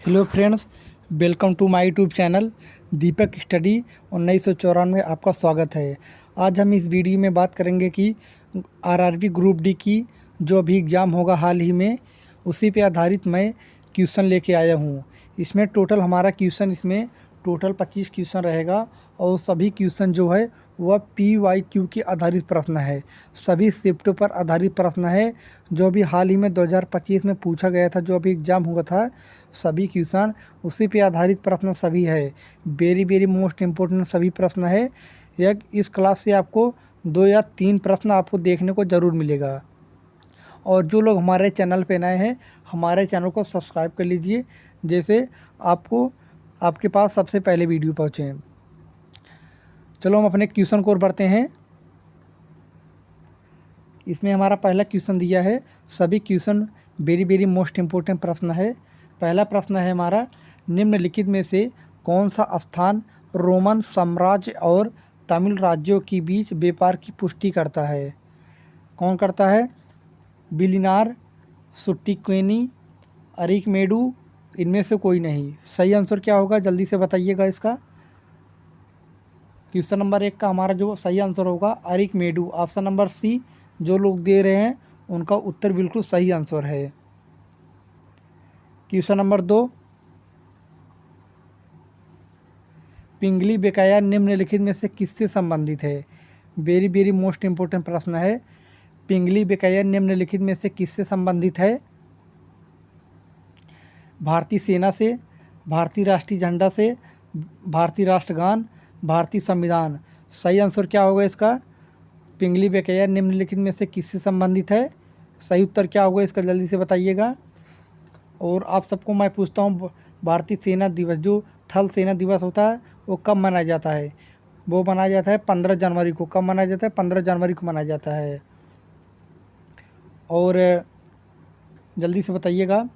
Hello friends, welcome to my YouTube channel Deepak study 1994 आपका स्वागत है। आज हम इस वीडियो में बात करेंगे कि आरआरबी ग्रुप डी की जो अभी एग्ज़ाम होगा हाल ही में, उसी पे आधारित मैं क्वेश्चन लेके आया हूँ। इसमें टोटल हमारा क्वेश्चन इसमें टोटल 25 क्वेश्चन रहेगा और सभी क्वेश्चन जो है वह PYQ के आधारित प्रश्न है। सभी शिफ्टों पर आधारित प्रश्न है जो अभी हाल ही में 2025 में पूछा गया था, जो अभी एग्ज़ाम हुआ था। सभी क्वेश्चन उसी पे आधारित प्रश्न सभी है। वेरी मोस्ट इम्पोर्टेंट सभी प्रश्न है। यह इस क्लास से आपको 2 या 3 प्रश्न आपको देखने को ज़रूर मिलेगा। और जो लोग हमारे चैनल पे नए हैं, हमारे चैनल को सब्सक्राइब कर लीजिए, जैसे आपको आपके पास सबसे पहले वीडियो पहुँचे। चलो हम अपने क्वेश्चन को ओर बढ़ते हैं। इसमें हमारा पहला क्वेश्चन दिया है। सभी क्वेश्चन वेरी मोस्ट इम्पोर्टेंट प्रश्न है। पहला प्रश्न है हमारा, निम्नलिखित में से कौन सा स्थान रोमन साम्राज्य और तमिल राज्यों के बीच व्यापार की पुष्टि करता है? कौन करता है? बिलिनार, सुट्टिक्वेनी, अरिकमेडू, इनमें से कोई नहीं। सही आंसर क्या होगा जल्दी से बताइएगा इसका। क्वेश्चन नंबर 1 का हमारा जो सही आंसर होगा अरिकमेडू। ऑप्शन नंबर सी जो लोग दे रहे हैं उनका उत्तर बिल्कुल सही आंसर है। क्वेश्चन नंबर 2, पिंगली बकाया निम्नलिखित में से किससे संबंधित है? वेरी मोस्ट इम्पोर्टेंट प्रश्न है। पिंगली बकाया निम्नलिखित में से किससे संबंधित है? भारतीय सेना से, भारतीय राष्ट्रीय झंडा से, भारतीय राष्ट्रगान, भारतीय संविधान। सही आंसर क्या होगा इसका? पिंगली बकाया निम्नलिखित में से किससे संबंधित है? सही उत्तर क्या होगा इसका जल्दी से बताइएगा। और आप सबको मैं पूछता हूँ, भारतीय सेना दिवस जो थल सेना दिवस होता है वो कब मनाया जाता है? वो मनाया जाता है 15 जनवरी को। कब मनाया जाता है? 15 जनवरी को मनाया जाता है। और जल्दी से बताइएगा।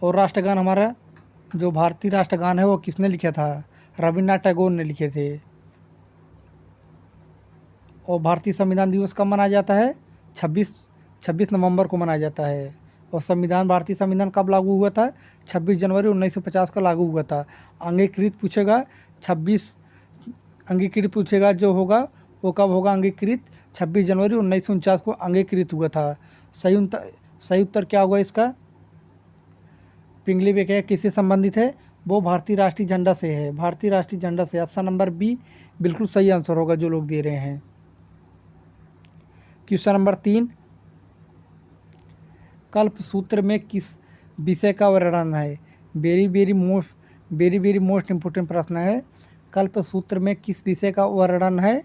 और राष्ट्रगान हमारा जो भारतीय राष्ट्रगान है वो किसने लिखा था? रविन्द्रनाथ टैगोर ने लिखे थे। और भारतीय संविधान दिवस कब मनाया जाता है? 26 नवंबर को मनाया जाता है। और संविधान, भारतीय संविधान कब लागू हुआ था? 26 जनवरी 1950 को लागू हुआ था। अंगीकृत पूछेगा 26 अंगीकृत पूछेगा जो होगा वो कब होगा अंगीकृत? 26 जनवरी 1949 को अंगीकृत हुआ था। सही उत्तर क्या होगा इसका? पिंगली बकाया किससे संबंधित है? वो भारतीय राष्ट्रीय झंडा से है। भारतीय राष्ट्रीय झंडा से। ऑप्शन नंबर बी बिल्कुल सही आंसर होगा जो लोग दे रहे हैं। क्वेश्चन नंबर 3, कल्प सूत्र में किस विषय का वर्णन है? वेरी मोस्ट इम्पोर्टेंट प्रश्न है। कल्प सूत्र में किस विषय का वर्णन है?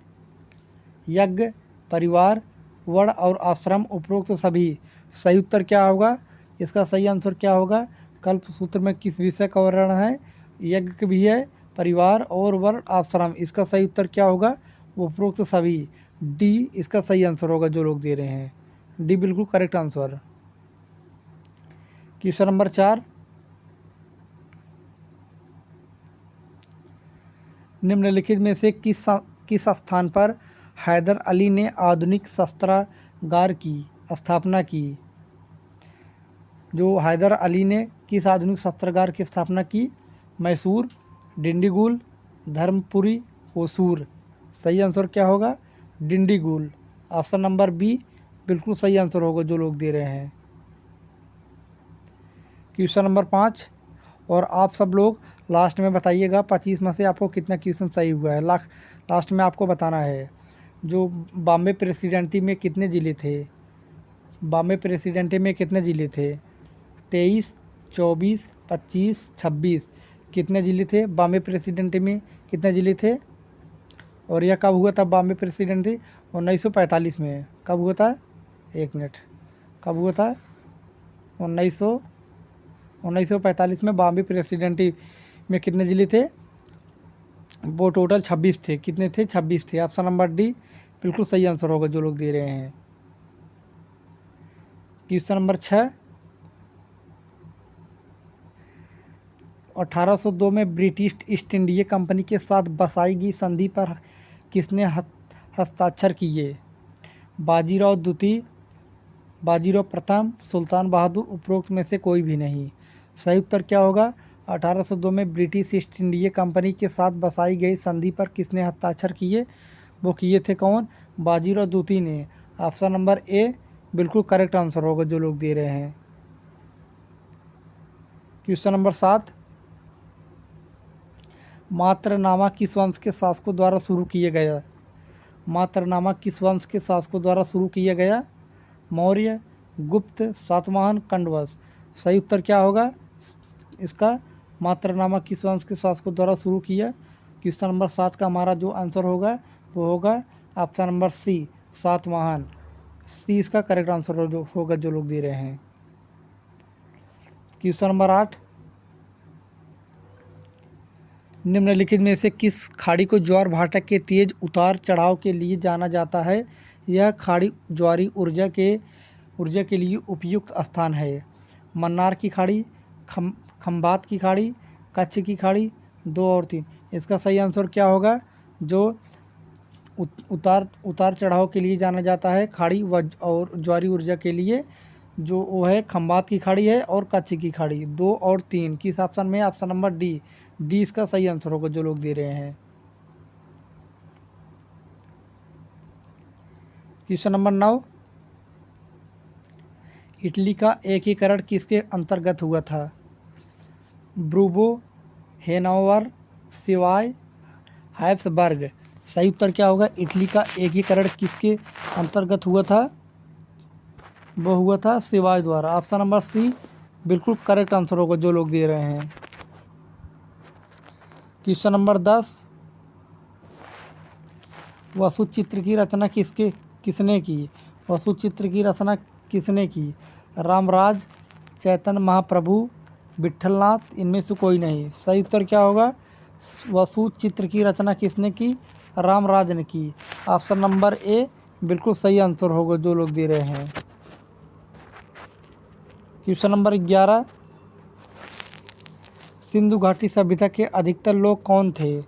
यज्ञ, परिवार, वर्ण और आश्रम, उपरोक्त सभी। सही उत्तर क्या होगा इसका? सही आंसर क्या होगा? कल्प सूत्र में किस विषय का वर्णन है? यज्ञ भी है, परिवार और वर्ण आश्रम। इसका सही उत्तर क्या होगा? उपरोक्त सभी। डी इसका सही आंसर होगा जो लोग दे रहे हैं। डी बिल्कुल करेक्ट आंसर। क्वेश्चन नंबर 4, निम्नलिखित में से किस स्थान पर हैदर अली ने आधुनिक शस्त्रागार की स्थापना की? जो हैदर अली ने किस आधुनिक शस्त्रागार की स्थापना की? मैसूर, डिंडीगुल, धर्मपुरी, होसूर। सही आंसर क्या होगा? डिंडीगुल। ऑप्शन नंबर बी बिल्कुल सही आंसर होगा जो लोग दे रहे हैं। क्वेश्चन नंबर 5, और आप सब लोग लास्ट में बताइएगा 25 में से आपको कितना क्वेश्चन सही हुआ है। लास्ट में आपको बताना है। जो बॉम्बे प्रेसिडेंसी में कितने ज़िले थे? बॉम्बे प्रेसिडेंसी में कितने ज़िले थे? 23, 24, 25, 26। कितने ज़िले थे बॉम्बे प्रेसिडेंसी में? कितने ज़िले थे? और यह कब हुआ था बॉम्बे प्रेसिडेंसी? 1945 में। कब हुआ था? एक मिनट, कब हुआ था? 1945 में बॉम्बे प्रेसिडेंसी में कितने ज़िले थे? वो टोटल 26 थे। कितने थे? 26 थे। ऑप्शन नंबर डी बिल्कुल सही आंसर होगा जो लोग दे रहे हैं। क्वेश्चन नंबर 6, 1802 में ब्रिटिश ईस्ट इंडिया कंपनी के साथ बसाई गई संधि पर किसने हस्ताक्षर किए? बाजीराव द्वितीय, बाजीराव प्रथम, सुल्तान बहादुर, उपरोक्त में से कोई भी नहीं। सही उत्तर क्या होगा? 1802 में ब्रिटिश ईस्ट इंडिया कंपनी के साथ बसाई गई संधि पर किसने हस्ताक्षर किए? वो किए थे कौन? बाजीराव द्वितीय ने। ऑप्शन नंबर ए बिल्कुल करेक्ट आंसर होगा जो लोग दे रहे हैं। क्वेश्चन नंबर 7, मात्रनामा किस वंश के शासकों द्वारा शुरू किया गया? मात्रनामा किस वंश के शासकों द्वारा शुरू किया गया? मौर्य, गुप्त, सातवाहन, कंडवंश। सही उत्तर क्या होगा इसका? मात्रनामा किस वंश के शासकों द्वारा शुरू किया? क्वेश्चन नंबर 7 का हमारा जो आंसर होगा वो होगा ऑप्शन नंबर सी, सातवाहन। सी इसका करेक्ट आंसर होगा जो लोग दे रहे हैं। क्वेश्चन नंबर 8, निम्नलिखित में से किस खाड़ी को ज्वार भाटा के तेज उतार चढ़ाव के लिए जाना जाता है? यह खाड़ी ज्वारी ऊर्जा के लिए उपयुक्त स्थान है। मन्नार की खाड़ी, खंबात की खाड़ी, कच्छ की खाड़ी, 2 और 3। इसका सही आंसर क्या होगा? जो उतार चढ़ाव के लिए जाना जाता है खाड़ी और ज्वारी ऊर्जा के लिए, जो वो है खंबात की खाड़ी है और कच्छ की खाड़ी। 2 और 3 किस ऑप्शन में? Option number D. डी इसका सही आंसर होगा जो लोग दे रहे हैं। क्वेश्चन नंबर 9, इटली का एकीकरण किसके अंतर्गत हुआ था? ब्रूबो, हेनोवर, सिवाय, हैब्सबर्ग। सही उत्तर क्या होगा? इटली का एकीकरण किसके अंतर्गत हुआ था? वो हुआ था सिवाय द्वारा। ऑप्शन नंबर सी बिल्कुल करेक्ट आंसर होगा जो लोग दे रहे हैं। क्वेश्चन नंबर 10, वसु चित्र की रचना किसने की? वसु चित्र की रचना किसने की? रामराज, चैतन्य महाप्रभु, विट्ठलनाथ, इनमें से कोई नहीं। सही उत्तर क्या होगा? वसु चित्र की रचना किसने की? रामराज ने की। ऑप्शन नंबर ए बिल्कुल सही आंसर होगा जो लोग दे रहे हैं। क्वेश्चन नंबर 11, सिंधु घाटी सभ्यता के अधिकतर लोग कौन थे?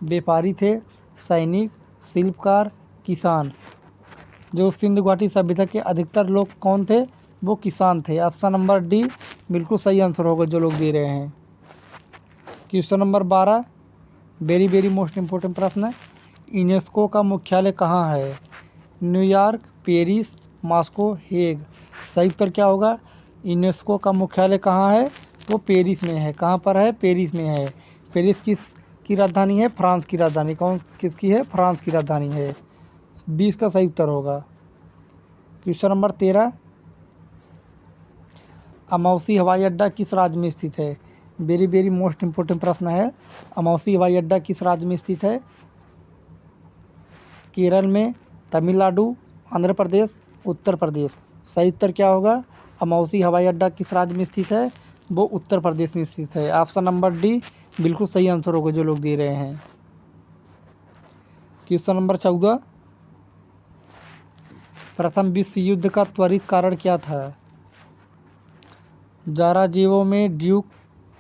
व्यापारी थे, सैनिक, शिल्पकार, किसान। जो सिंधु घाटी सभ्यता के अधिकतर लोग कौन थे? वो किसान थे। ऑप्शन नंबर डी बिल्कुल सही आंसर होगा जो लोग दे रहे हैं। Question number 12, very most important प्रश्न है। यूनेस्को का मुख्यालय कहाँ है? New York, Paris, Moscow, Hague. सही उत्तर क्या होगा? यूनेस्को का मुख्यालय कहाँ है? वो पेरिस में है। कहाँ पर है? पेरिस में है। पेरिस की राजधानी है? फ्रांस की राजधानी। किसकी है? फ्रांस की राजधानी है। 20 का सही उत्तर होगा। क्वेश्चन नंबर 13, अमौसी हवाई अड्डा किस राज्य में स्थित है? वेरी मोस्ट इम्पोर्टेंट प्रश्न है। अमौसी हवाई अड्डा किस राज्य में स्थित है? केरल में, तमिलनाडु, आंध्र प्रदेश, उत्तर प्रदेश। सही उत्तर क्या होगा? अमौसी हवाई अड्डा किस राज्य में स्थित है? वो उत्तर प्रदेश में स्थित है। ऑप्शन नंबर डी बिल्कुल सही आंसर होगा जो लोग दे रहे हैं। क्वेश्चन नंबर 14, प्रथम विश्व युद्ध का त्वरित कारण क्या था? जाराजेवो में ड्यूक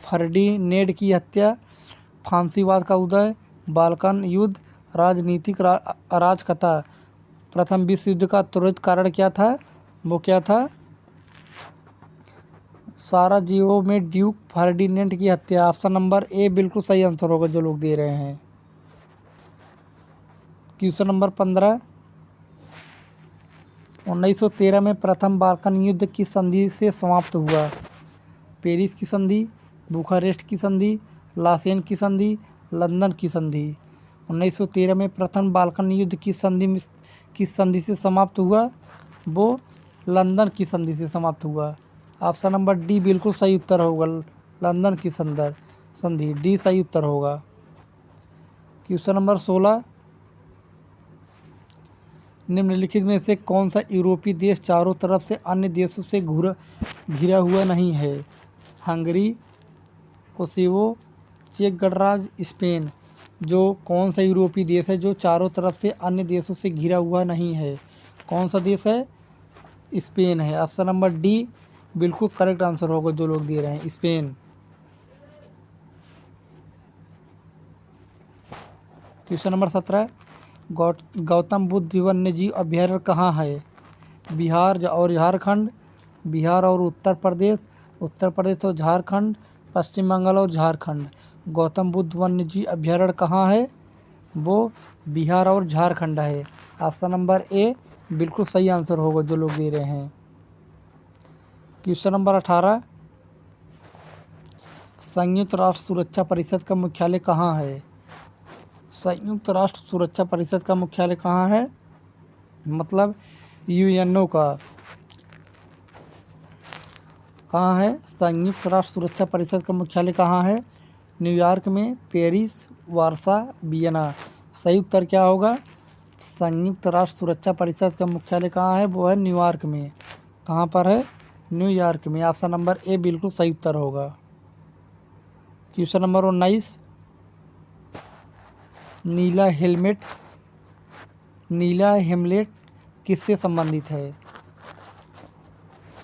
फर्डिनेंड की हत्या, फांसीवाद का उदय, बाल्कन युद्ध, राजनीतिक अराजकता। प्रथम विश्व युद्ध का त्वरित कारण क्या था? वो क्या था? साराजेवो में ड्यूक फर्डिनेंड की हत्या। ऑप्शन नंबर ए बिल्कुल सही आंसर होगा जो लोग दे रहे हैं। क्वेश्चन नंबर 15, 1913 में प्रथम बाल्कन युद्ध किस संधि से समाप्त हुआ? पेरिस की संधि, बुखारेस्ट की संधि, लासेन की संधि, लंदन की संधि। 1913 में प्रथम बाल्कन युद्ध किस संधि से समाप्त हुआ? वो लंदन की संधि से समाप्त हुआ। ऑप्शन नंबर डी बिल्कुल सही उत्तर होगा। लंदन की संधि, डी सही उत्तर होगा। क्वेश्चन नंबर 16, निम्नलिखित में से कौन सा यूरोपीय देश चारों तरफ से अन्य देशों से घिरा हुआ नहीं है? हंगरी, कोसोवो, चेक गणराज्य, स्पेन। जो कौन सा यूरोपीय देश है जो चारों तरफ से अन्य देशों से घिरा हुआ नहीं है? कौन सा देश है? स्पेन है। ऑप्शन नंबर डी बिल्कुल करेक्ट आंसर होगा जो लोग दे रहे हैं, Spain. Question number 17, Gautam Buddha वन्यजीव अभयारण्य कहाँ है? बिहार और झारखंड, बिहार और उत्तर प्रदेश और झारखंड, पश्चिम बंगाल और झारखंड। गौतम बुद्ध वन्य जीव अभ्यारण्य कहाँ है? वो बिहार और झारखंड है। ऑप्शन नंबर ए बिल्कुल सही आंसर होगा जो लोग दे रहे हैं। क्वेश्चन नंबर 18, संयुक्त राष्ट्र सुरक्षा परिषद का मुख्यालय कहाँ है? संयुक्त राष्ट्र सुरक्षा परिषद का मुख्यालय कहाँ है? मतलब यूएनओ का कहाँ है? संयुक्त राष्ट्र सुरक्षा परिषद का मुख्यालय कहाँ है? न्यूयॉर्क में, पेरिस, वार्सा, वियना। सही उत्तर क्या होगा? संयुक्त राष्ट्र सुरक्षा परिषद का मुख्यालय कहाँ है? वो है न्यूयॉर्क में। कहाँ पर है? न्यूयॉर्क में। ऑप्शन नंबर ए बिल्कुल सही उत्तर होगा। क्वेश्चन नंबर 19, नीला हेमलेट किससे संबंधित है?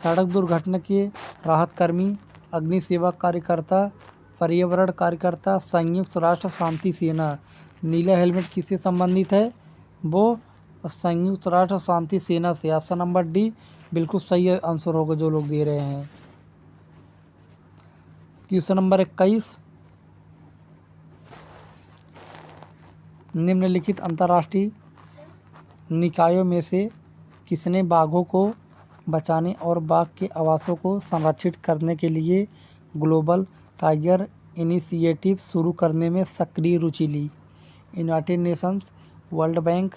सड़क दुर्घटना के राहत कर्मी, अग्नि सेवा कार्यकर्ता, पर्यावरण कार्यकर्ता, संयुक्त राष्ट्र शांति सेना। नीला हेलमेट किससे संबंधित है? वो संयुक्त राष्ट्र शांति सेना से। ऑप्शन नंबर डी बिल्कुल सही आंसर होगा जो लोग दे रहे हैं। क्वेश्चन नंबर 21, निम्नलिखित अंतर्राष्ट्रीय निकायों में से किसने बाघों को बचाने और बाघ के आवासों को संरक्षित करने के लिए ग्लोबल टाइगर इनिशिएटिव शुरू करने में सक्रिय रुचि ली? United Nations, World Bank,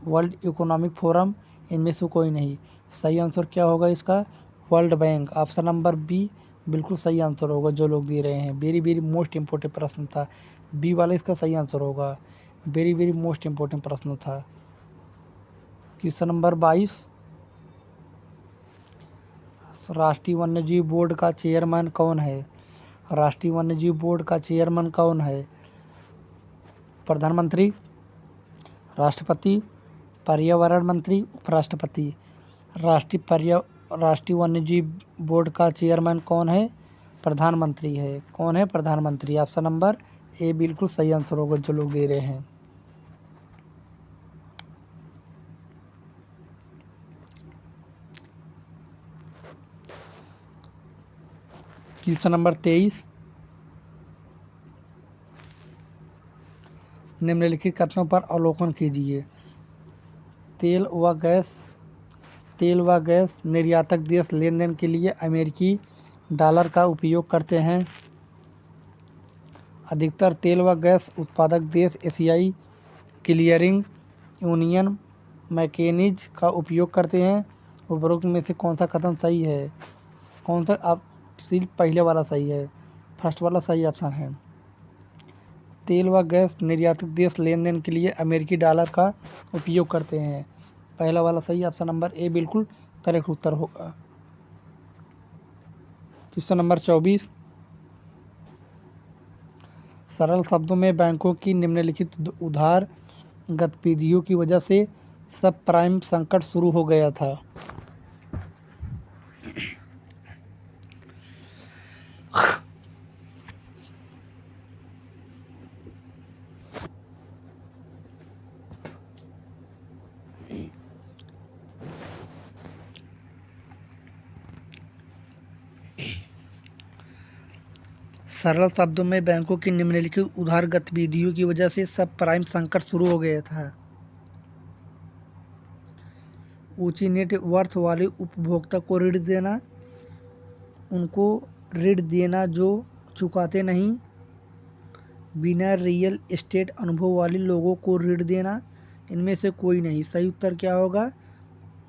World Economic Forum, इनमें से कोई नहीं। सही आंसर क्या होगा इसका? World Bank. Option number B बिल्कुल सही आंसर होगा जो लोग दे रहे हैं। वेरी वेरी मोस्ट इम्पोर्टेंट प्रश्न था, बी वाला इसका सही आंसर होगा। वेरी वेरी मोस्ट इम्पोर्टेंट प्रश्न था। क्वेश्चन नंबर 22, राष्ट्रीय वन्यजीव बोर्ड का चेयरमैन कौन है? राष्ट्रीय वन्यजीव बोर्ड का चेयरमैन कौन है? प्रधानमंत्री, राष्ट्रपति, पर्यावरण मंत्री, उपराष्ट्रपति। राष्ट्रीय वन्यजीव बोर्ड का चेयरमैन कौन है? प्रधानमंत्री है। कौन है? प्रधानमंत्री। ऑप्शन नंबर ए बिल्कुल सही आंसर होगा जो लोग दे रहे हैं। क्वेश्चन नंबर 23, निम्नलिखित कथनों पर अवलोकन कीजिए। तेल व गैस निर्यातक देश लेन देन के लिए अमेरिकी डॉलर का उपयोग करते हैं। अधिकतर तेल व गैस उत्पादक देश एशियाई क्लियरिंग यूनियन मैकेनिज्म का उपयोग करते हैं। उपरोक्त में से कौन सा कथन सही है? कौन सा? आप सिर्फ पहले वाला सही है, फर्स्ट वाला सही ऑप्शन है। तेल व गैस निर्यातक देश लेन देन के लिए अमेरिकी डॉलर का उपयोग करते हैं। पहला वाला सही। ऑप्शन नंबर ए बिल्कुल करेक्ट उत्तर होगा। क्वेश्चन नंबर 24, सरल शब्दों में बैंकों की निम्नलिखित उधार गतिविधियों की वजह से सब प्राइम संकट शुरू हो गया था। सरल शब्दों में बैंकों की निम्नलिखित उधार गतिविधियों की वजह से सब प्राइम संकट शुरू हो गया था। ऊंची नेटवर्थ वाले उपभोक्ता को ऋण देना, उनको ऋण देना जो चुकाते नहीं, बिना रियल एस्टेट अनुभव वाले लोगों को ऋण देना। इनमें से कोई नहीं। सही उत्तर क्या होगा?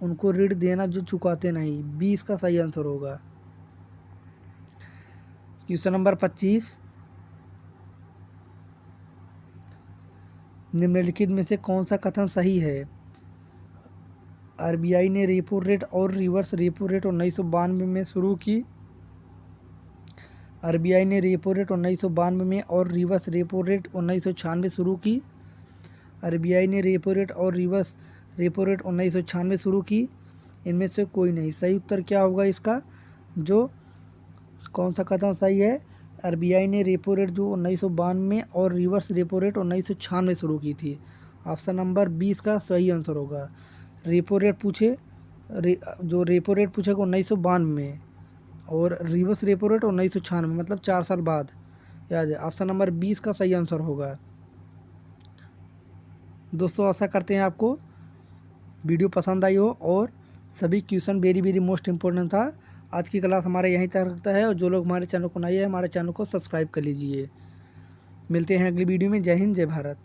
उनको ऋण देना जो चुकाते नहीं। 20 का सही आंसर होगा। क्वेश्चन नंबर 25, निम्नलिखित में से कौन सा कथन सही है? आरबीआई ने रेपो रेट और रिवर्स रेपो रेट 1992 में शुरू की। आरबीआई ने रेपो रेट 1992 में और रिवर्स रेपो रेट 1996 शुरू की। आरबीआई ने रेपो रेट और रिवर्स रेपो रेट 1996 शुरू की। इनमें से कोई नहीं। सही उत्तर क्या होगा इसका? जो कौन सा कथन सही है? आरबीआई ने रेपो रेट जो 1992 में और रिवर्स रेपो रेट 1996 में शुरू की थी। ऑप्शन नंबर 20 का सही आंसर होगा। रेपो रेट पूछे जो रेपो रेट पूछेगा 1992 में और रिवर्स रेपो रेट 1996, मतलब 4 साल बाद। याद है, ऑप्शन नंबर 20 का सही आंसर होगा। दोस्तों आशा करते हैं आपको वीडियो पसंद आई हो और सभी question very very most important था। आज की क्लास हमारे यहीं तक रखता है, और जो लोग हमारे चैनल को नए हैं हमारे चैनल को सब्सक्राइब कर लीजिए। मिलते हैं अगली वीडियो में। जय हिंद, जय भारत।